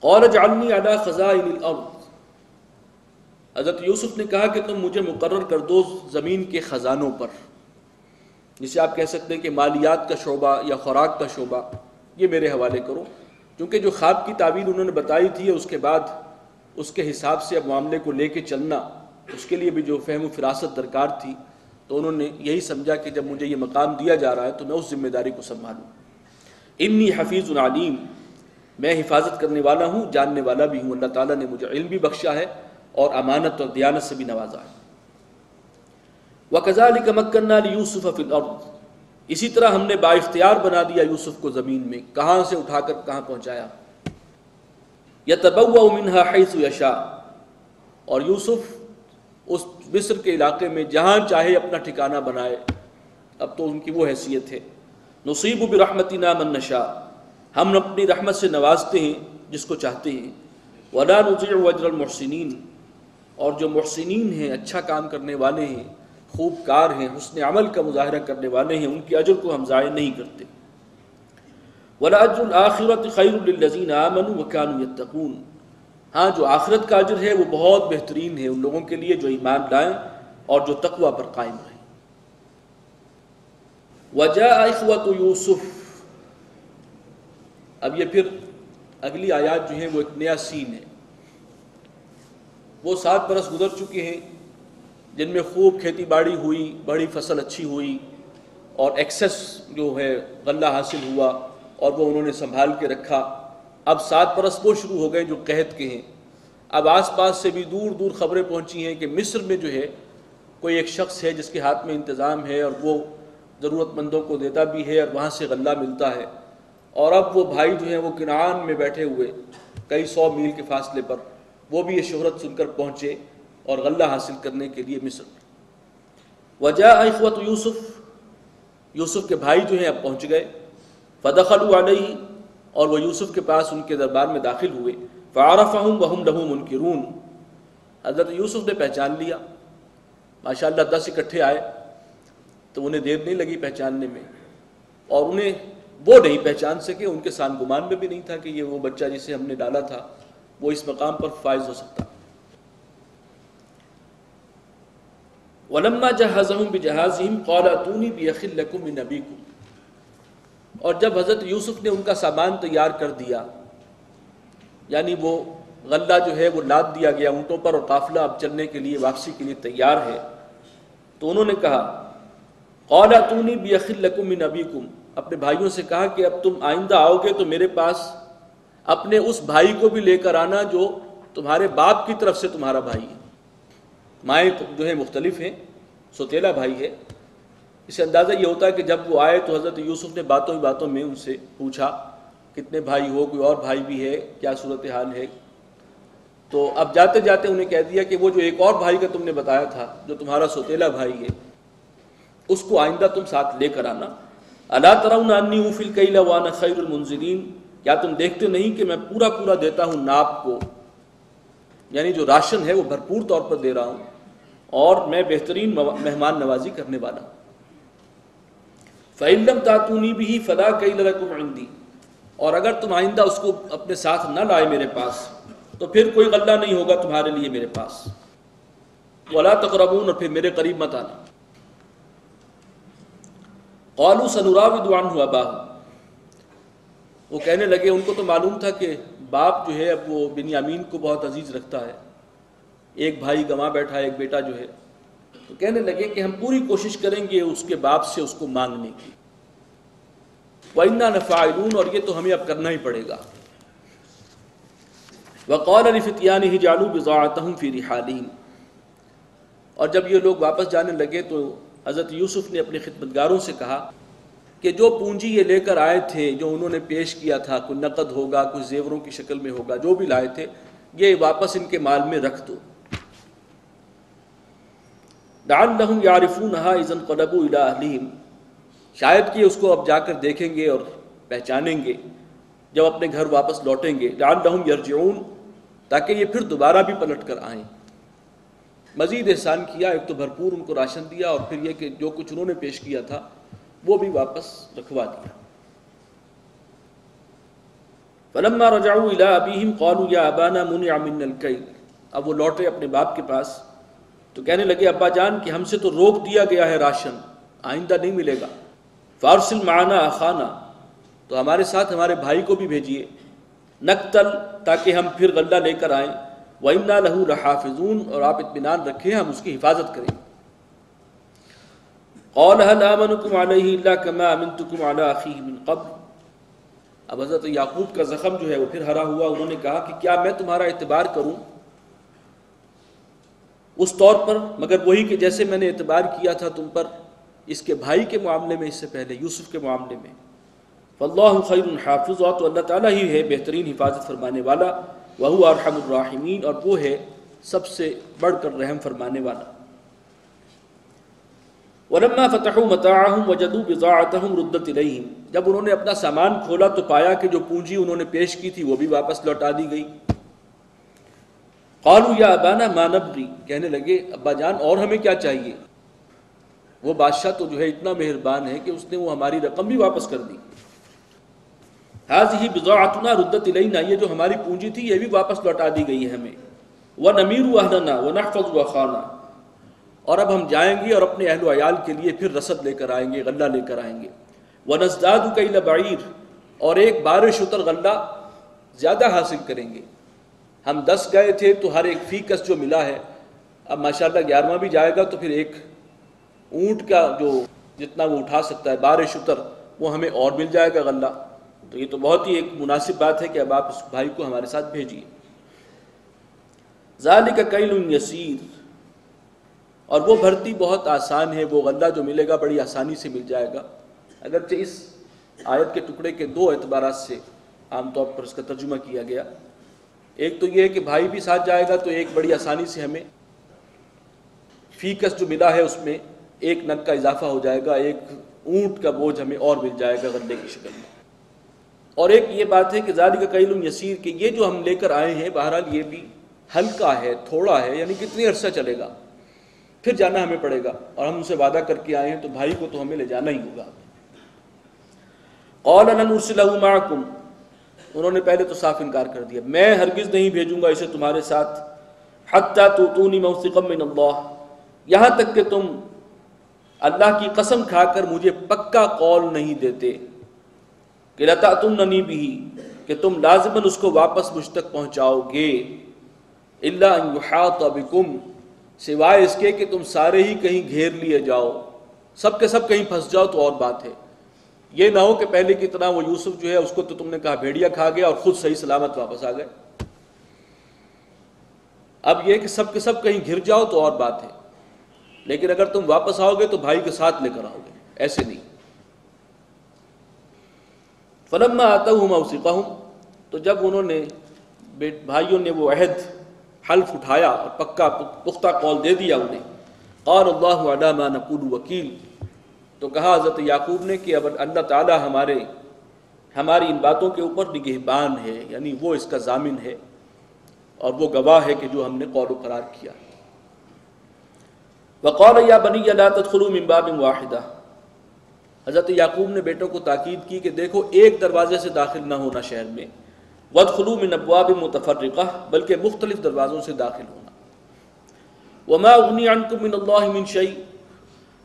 قال اجعلنی علی خزائن الارض، حضرت یوسف نے کہا کہ تم مجھے مقرر کر دو زمین کے خزانوں پر، جسے آپ کہہ سکتے ہیں کہ مالیات کا شعبہ یا خوراک کا شعبہ، یہ میرے حوالے کرو، کیونکہ جو خواب کی تعبیر انہوں نے بتائی تھی اس کے بعد اس کے حساب سے اب معاملے کو لے کے چلنا، اس کے لیے بھی جو فہم و فراست درکار تھی، تو انہوں نے یہی سمجھا کہ جب مجھے یہ مقام دیا جا رہا ہے تو میں اس ذمہ داری کو سنبھالوں۔ انی حفیظ علیم، میں حفاظت کرنے والا ہوں، جاننے والا بھی ہوں، اللہ تعالیٰ نے مجھے علم بھی بخشا ہے اور امانت اور دیانت سے بھی نوازا ہے۔ وَكَذَلِكَ مَكَّنَّا لِيُوسُفَ فِي الْأَرْضِ، اسی طرح ہم نے بااختیار بنا دیا یوسف کو زمین میں، کہاں سے اٹھا کر کہاں پہنچایا۔ يَتَبَوَّأُ مِنْهَا حَيْثُ يَشَاءُ، اور یوسف اس مصر کے علاقے میں جہاں چاہے اپنا ٹھکانہ بنائے، اب تو ان کی وہ حیثیت ہے۔ نصیب برحمتنا من نشاء، ہم اپنی رحمت سے نوازتے ہیں جس کو چاہتے ہیں۔ ولا نضيع اجر المحسنین، اور جو محسنین ہیں، اچھا کام کرنے والے ہیں، خوب کار ہیں، حسن عمل کا مظاہرہ کرنے والے ہیں، ان کے اجر کو ہم ضائع نہیں کرتے۔ ولا اجر الآخرۃ خیر للذین آمنوا وكانوا يتقون، ہاں جو آخرت کا اجر ہے وہ بہت بہترین ہے ان لوگوں کے لیے جو ایمان لائیں اور جو تقوی پر قائم رہیں۔ وجاء اخوۃ یوسف، اب یہ پھر اگلی آیات جو ہیں وہ ایک نیا سین ہے۔ وہ 7 برس گزر چکے ہیں جن میں خوب کھیتی باڑی ہوئی، بڑی فصل اچھی ہوئی اور ایکسس جو ہے غلہ حاصل ہوا اور وہ انہوں نے سنبھال کے رکھا۔ اب 7 برس وہ شروع ہو گئے جو قحط کے ہیں۔ اب آس پاس سے بھی دور دور خبریں پہنچی ہیں کہ مصر میں جو ہے کوئی ایک شخص ہے جس کے ہاتھ میں انتظام ہے اور وہ ضرورت مندوں کو دیتا بھی ہے اور وہاں سے غلہ ملتا ہے۔ اور اب وہ بھائی جو ہیں وہ کنعان میں بیٹھے ہوئے کئی 100 میل کے فاصلے پر، وہ بھی یہ شہرت سن کر پہنچے اور غلہ حاصل کرنے کے لیے مصر میں۔ وجاء اخوۃ یوسف، یوسف کے بھائی جو ہیں اب پہنچ گئے۔ فدخلوا علیہ، اور وہ یوسف کے پاس ان کے دربار میں داخل ہوئے۔ فعرفہم وہم لہ منکرون، حضرت یوسف نے پہچان لیا، ماشاءاللہ 10 اکٹھے آئے تو انہیں دیر نہیں لگی پہچاننے میں، اور انہیں وہ نہیں پہچان سکے، ان کے سان گمان میں بھی نہیں تھا کہ یہ وہ بچہ جسے ہم نے ڈالا تھا وہ اس مقام پر فائز ہو سکتا۔ وَلَمَّا جَهَّزَهُم بِجَهَازِهِمْ قَالَ ائْتُونِي بِأَخٍ لَكُم مِّنْ أَبِيكُمْ، اور جب حضرت یوسف نے ان کا سامان تیار کر دیا، یعنی وہ غلہ جو ہے وہ لاد دیا گیا اونٹوں پر اور قافلہ اب چلنے کے لیے واپسی کے لیے تیار ہے، تو انہوں نے کہا قَالَ ائْتُونِي بِأَخٍ لَكُم مِّنْ أَبِيكُمْ، اپنے بھائیوں سے کہا کہ اب تم آئندہ آؤ گے تو میرے پاس اپنے اس بھائی کو بھی لے کر آنا جو تمہارے باپ کی طرف سے تمہارا بھائی ہے۔ مائیں جو ہیں مختلف ہیں، سوتیلا بھائی ہے۔ اس سے اندازہ یہ ہوتا ہے کہ جب وہ آئے تو حضرت یوسف نے باتوں ہی باتوں میں ان سے پوچھا کتنے بھائی ہو، کوئی اور بھائی بھی ہے، کیا صورتحال ہے؟ تو اب جاتے جاتے انہیں کہہ دیا کہ وہ جو ایک اور بھائی کا تم نے بتایا تھا جو تمہارا سوتیلا بھائی ہے، اس کو آئندہ تم ساتھ لے کر آنا۔ الا ترون انی اوفی الکیل وانا خیر المنزلین، کیا تم دیکھتے نہیں کہ میں پورا پورا دیتا ہوں ناپ کو، یعنی جو راشن ہے وہ بھرپور طور پر دے رہا ہوں اور میں بہترین مہمان نوازی کرنے والا ہوں۔ فَإِن لَّمْ تَأْتُونِي بِهِ فَلَا كَيْلَ لَكُمْ عِندِي، اور اگر تم آئندہ اس کو اپنے ساتھ نہ لائے میرے پاس تو پھر کوئی غلہ نہیں ہوگا تمہارے لیے میرے پاس۔ وَلَا تَقْرَبُونَ، اور پھر میرے قریب مت آنا۔ قَالُوا سَنُرَاوِدُ عَنْهُ أَبَاهُ، وہ کہنے لگے ان کو تو معلوم تھا کہ باپ جو ہے اب وہ بنیامین کو بہت عزیز رکھتا ہے، ایک بھائی گنوا بیٹھا ہے، ایک بیٹا جو ہے، تو کہنے لگے کہ ہم پوری کوشش کریں گے اس کے باپ سے اس کو مانگنے کی۔ وَإِنَّا لَفَاعِلُونَ، اور یہ تو ہمیں اب کرنا ہی پڑے گا۔ وَقَالَ لِفِتْيَانِهِ جَعَلُوا بِضَاعَتَهُمْ فِي رِحَالِهِمْ، اور جب یہ لوگ واپس جانے لگے تو حضرت یوسف نے اپنے خدمتگاروں سے کہا کہ جو پونجی یہ لے کر آئے تھے، جو انہوں نے پیش کیا تھا، کوئی نقد ہوگا، کوئی زیوروں کی شکل میں ہوگا، جو بھی لائے تھے، یہ واپس ان کے مال میں رکھ دو۔ لَعَلَّهُمْ يَعْرِفُونَهَا إِذَا انقَلَبُوا إِلَىٰ أَهْلِهِمْ، شاید کہ اس کو اب جا کر دیکھیں گے اور پہچانیں گے جب اپنے گھر واپس لوٹیں گے۔ لَعَلَّهُمْ يَرْجِعُونَ، تاکہ یہ پھر دوبارہ بھی پلٹ کر آئیں۔ مزید احسان کیا، ایک تو بھرپور ان کو راشن دیا اور پھر یہ کہ جو کچھ انہوں نے پیش کیا تھا وہ بھی واپس رکھوا دیا۔ فلما رجعوا الى ابيهم قالوا يا ابانا منع منا الكيل، اب وہ لوٹے اپنے باپ کے پاس تو کہنے لگے ابا جان کہ ہم سے تو روک دیا گیا ہے راشن، آئندہ نہیں ملے گا۔ فارسل معنا اخانا، تو ہمارے ساتھ ہمارے بھائی کو بھی بھیجیے، نقتل، تاکہ ہم پھر غلہ لے کر آئیں، وَإِنَّا لَهُ لَحَافِظُونَ، اور آپ اطمینان رکھیں ہم اس کی حفاظت کریں۔ قَالَ هَلْ آمَنُكُمْ عَلَيْهِ إِلَّا كَمَا أَمِنْتُكُمْ عَلَىٰ أَخِيهِ مِنْ قَبْلِ، اب حضرت یعقوب کا زخم جو ہے وہ پھر ہرا ہوا، انہوں نے کہا کہ کیا میں تمہارا اعتبار کروں اس طور پر مگر وہی کہ جیسے میں نے اعتبار کیا تھا تم پر اس کے بھائی کے معاملے میں، اس سے پہلے یوسف کے معاملے میں۔ فَاللَّهُ خَيْرٌ حَافِظًا، تو اللہ تعالیٰ ہی ہے بہترین حفاظت فرمانے والا، وَهُوَ أَرْحَمُ الرَّاحِمِينَ، اور وہ ہے سب سے بڑھ کر رحم فرمانے والا۔ وَلَمَّا فَتَحُوا مَتَاعَهُمْ وَجَدُوا بِضَاعَتَهُمْ رُدَّتْ إِلَيْهِمْ، جب انہوں نے اپنا سامان کھولا تو پایا کہ جو پونجی انہوں نے پیش کی تھی وہ بھی واپس لوٹا دی گئی۔ قَالُوا يَا أَبَانَا مَا نَبْغِي، کہنے لگے ابا جان اور ہمیں کیا چاہیے، وہ بادشاہ تو جو ہے اتنا مہربان ہے کہ اس نے وہ ہماری رقم بھی واپس کر دی۔ هَذِهِ بِضَاعَتُنَا رُدَّتْ إِلَيْنَا، یہ جو ہماری پونجی تھی یہ بھی واپس لوٹا دی گئی ہے ہمیں۔ وَنَمِيرُ أَهْلَنَا وَنَحْفَظُ أَخَانَا، اور اب ہم جائیں گے اور اپنے اہل و عیال کے لیے پھر رسد لے کر آئیں گے، غلہ لے کر آئیں گے۔ وَنَزْدَادُ كَيْلَ بَعِيرٍ، اور ایک بارِ شتر غلہ زیادہ حاصل کریں گے۔ ہم 10 گئے تھے تو ہر ایک فی کس جو ملا ہے، اب ماشاءاللہ 11واں بھی جائے گا تو پھر ایک اونٹ کا جو جتنا وہ اٹھا سکتا ہے بارِ شتر وہ ہمیں اور مل جائے گا غلہ، تو یہ تو بہت ہی ایک مناسب بات ہے کہ اب آپ اس بھائی کو ہمارے ساتھ بھیجیے۔ ذَلِكَ كَيْلٌ يَسِيرٌ، اور وہ بھرتی بہت آسان ہے، وہ غلہ جو ملے گا بڑی آسانی سے مل جائے گا۔ اگرچہ اس آیت کے ٹکڑے کے 2 اعتبارات سے عام طور پر اس کا ترجمہ کیا گیا، ایک تو یہ ہے کہ بھائی بھی ساتھ جائے گا تو ایک بڑی آسانی سے ہمیں فی کس جو ملا ہے اس میں ایک نگ کا اضافہ ہو جائے گا، ایک اونٹ کا بوجھ ہمیں اور مل جائے گا غلے کی شکل میں۔ اور ایک یہ بات ہے کہ ذالک کیل یسیر، کہ یہ جو ہم لے کر آئے ہیں بہرحال یہ بھی ہلکا ہے، تھوڑا ہے، یعنی کتنی عرصہ چلے گا، پھر جانا ہمیں پڑے گا، اور ہم ان سے وعدہ کر کے آئے ہیں تو بھائی کو تو ہمیں لے جانا ہی ہوگا۔ قال لن ارسلہ معکم، انہوں نے پہلے تو صاف انکار کر دیا، میں ہرگز نہیں بھیجوں گا اسے تمہارے ساتھ، حتی تؤتونی موثقا من اللہ، یہاں تک کہ تم اللہ کی قسم کھا کر مجھے پکا قول نہیں دیتے کہ لتأتوننی بہ، کہ تم لازماً اس کو واپس مجھ تک پہنچاؤ گے، الا ان یحاط بکم، سوائے اس کے کہ تم سارے ہی کہیں گھیر لیے جاؤ، سب کے سب کہیں پھنس جاؤ تو اور بات ہے، یہ نہ ہو کہ پہلے کی طرح وہ یوسف جو ہے اس کو تو تم نے کہا بھیڑیا کھا گیا اور خود صحیح سلامت واپس آ گئے۔ اب یہ کہ سب کے سب کہیں گھر جاؤ تو اور بات ہے، لیکن اگر تم واپس آؤ گے تو بھائی کے ساتھ لے کر آؤ گے، ایسے نہیں۔ فلما آتوہ موثقہم، تو جب انہوں نے بھائیوں نے وہ عہد حلف اٹھایا اور پکا پختہ قول دے دیا انہیں، قال اللہ علی ما نقول وکیل، تو کہا حضرت یعقوب نے کہ اب اللہ تعالی ہماری ان باتوں کے اوپر نگہبان ہے، یعنی وہ اس کا ضامن ہے اور وہ گواہ ہے کہ جو ہم نے قول و قرار کیا۔ وقال یا بنی لا تدخلوا من باب واحدہ، حضرت یعقوب نے بیٹوں کو تاکید کی کہ دیکھو ایک دروازے سے داخل نہ ہونا شہر میں، وادخلوا من ابواب متفرقہ، بلکہ مختلف دروازوں سے داخل ہونا، وما اغنی عنکم من اللہ من شیء،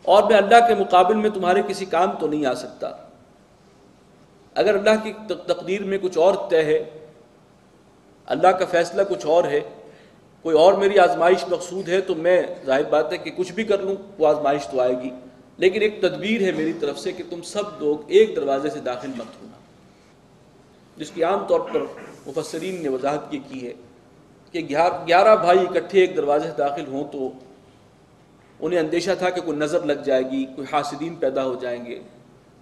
اور میں اللہ کے مقابل میں تمہارے کسی کام تو نہیں آ سکتا، اگر اللہ کی تقدیر میں کچھ اور طے ہے، اللہ کا فیصلہ کچھ اور ہے، کوئی اور میری آزمائش مقصود ہے، تو میں ظاہر بات ہے کہ کچھ بھی کر لوں وہ آزمائش تو آئے گی، لیکن ایک تدبیر ہے میری طرف سے کہ تم سب لوگ ایک دروازے سے داخل مت ہونا، جس کی عام طور پر مفسرین نے وضاحت کی ہے کہ 11 بھائی اکٹھے ایک دروازے سے داخل ہوں تو انہیں اندیشہ تھا کہ کوئی نظر لگ جائے گی، کوئی حاسدین پیدا ہو جائیں گے،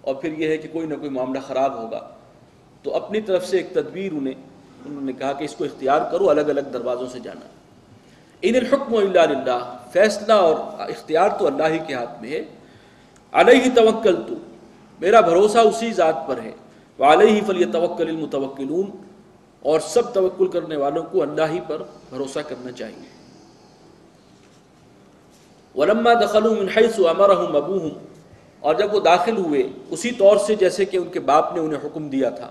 اور پھر یہ ہے کہ کوئی نہ کوئی معاملہ خراب ہوگا، تو اپنی طرف سے ایک تدبیر انہوں نے کہا کہ اس کو اختیار کرو، الگ الگ دروازوں سے جانا۔ ان الحکم الا للہ، فیصلہ اور اختیار تو اللہ ہی کے ہاتھ میں ہے، علیہ توکلت، میرا بھروسہ اسی ذات پر ہے، وعلیہ فلیتوکل المتوکلون، اور سب توکل کرنے والوں کو اللہ ہی پر بھروسہ کرنا چاہیے۔ ولما دخلوا من حيث امرهم ابوهم، اور جب وہ داخل ہوئے اسی طور سے جیسے کہ ان کے باپ نے انہیں حکم دیا تھا،